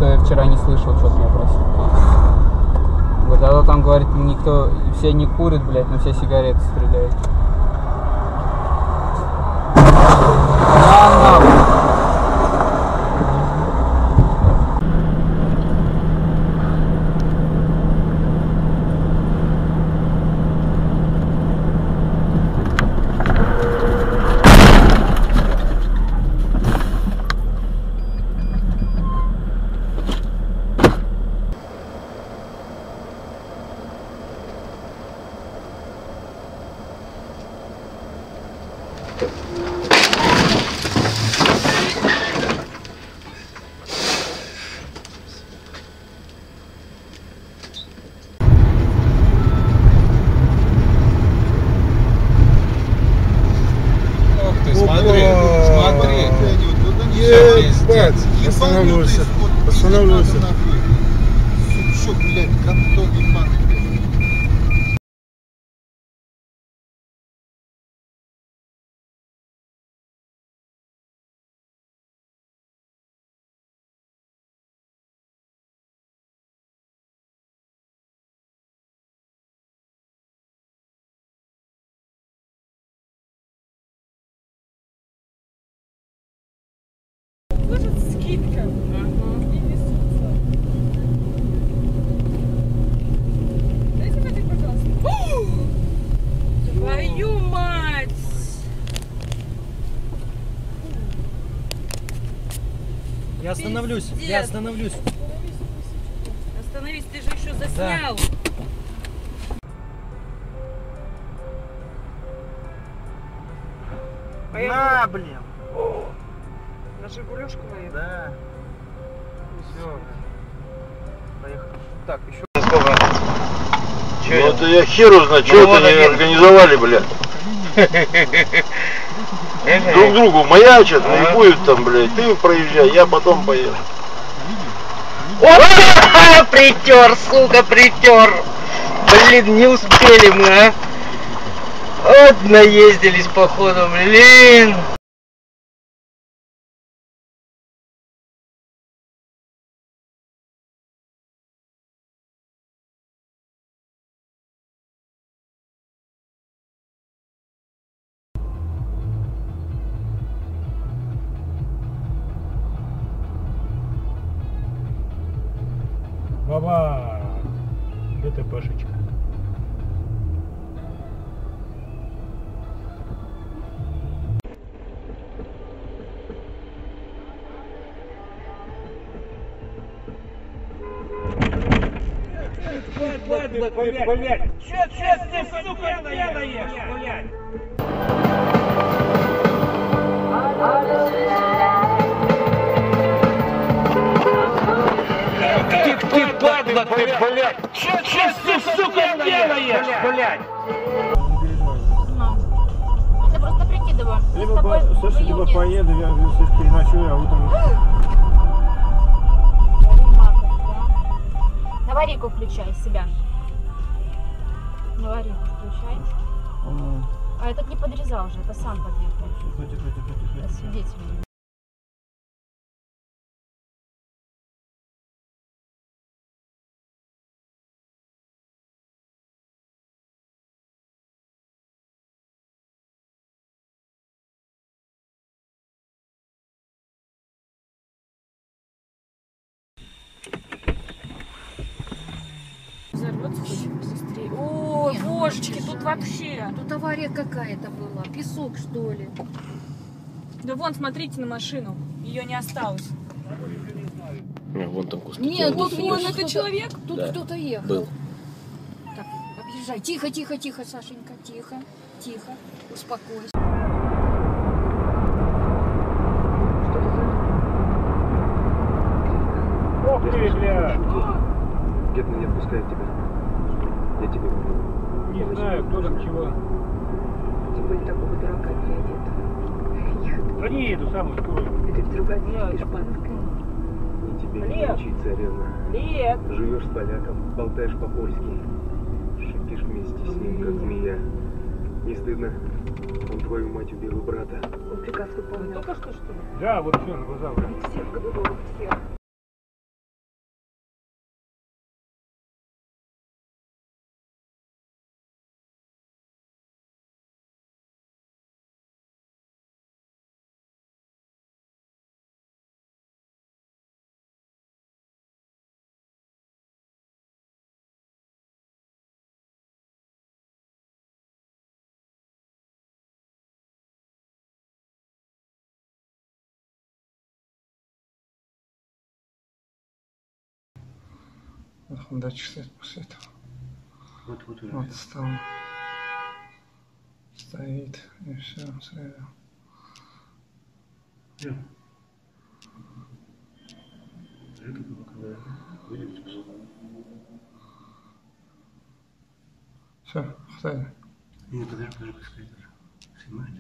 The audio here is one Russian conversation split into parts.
что я вчера не слышал, что ты меня просил. Говорит, а то там, говорит, никто, все не курят, блядь, но все сигареты стреляют. Останавливайся. Останавливайся. Сучок, блядь, гандон ебаный. Слышит скидка. И несутся. Дайте воды, пожалуйста. Твою мать! Я остановлюсь, Пиздец. я остановлюсь. Остановись, ты же еще заснял. На, блин. На Жигулюшку моя. Да. Все. Поехали. Так, еще. Ну это я херу знаю, что это не организовали, блядь. Друг другу маячат, и будет там, блядь. Ты проезжай, я потом поеду. Притер, сука, притер. Блин, не успели мы, а. Вот наездились походу, блин. Баба. ДТПшечка. Сейчас ты, сука, делаешь, блядь. Ты падла, ты, блядь! Сейчас ты, сука, делаешь, блядь! Это просто прикидываю. Слушай, либо поеду, я здесь переночую, а утром... Аварийку включай себя. Аварийку включай. А этот не подрезал же, это сам подъехал. Тихо. Свидетель. Взорвется хоть быстрее. О, божечки, тут вообще. Тут авария какая-то была. Песок, что ли? Да вон, смотрите на машину. Ее не осталось. Вон там кусты. Нет, тут Вон это человек. Тут Да. кто-то ехал. Был. Так, объезжай. Тихо, тихо, тихо, Сашенька, тихо, тихо. Успокойся. Ох ты, бля! Дед не отпускает тебя. Я тебе говорю. Не знаю, кто там чего. Тем более такого дурака не одет. Да не еду, сам скоро. Это вдруг оденешь пановкой. И тебе не учить, царевна. Нет. Живешь с поляком, болтаешь по-польски. Шипишь вместе с ним, как змея. Не стыдно? Он твою мать убил и брата. Он приказ выполнял. Только что ли? Да, вот все, на глазах. Всех годовых, всех. Датчик стоит после этого. Вот уже. Вот стал. Стоит. И все, сразу. Все, хватает. Нет, подожди, пускай даже. Снимает.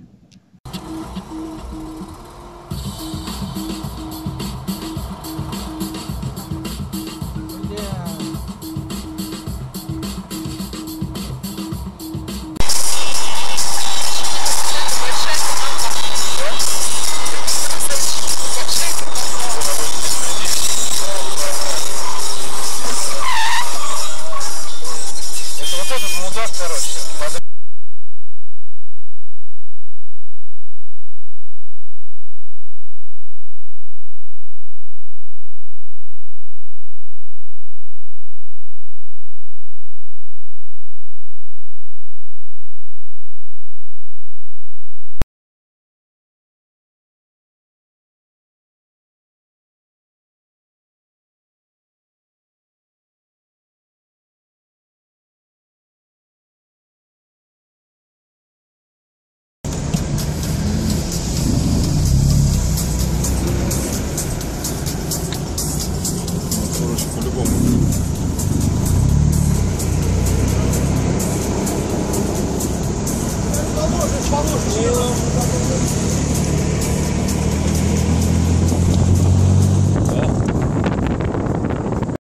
Положишь.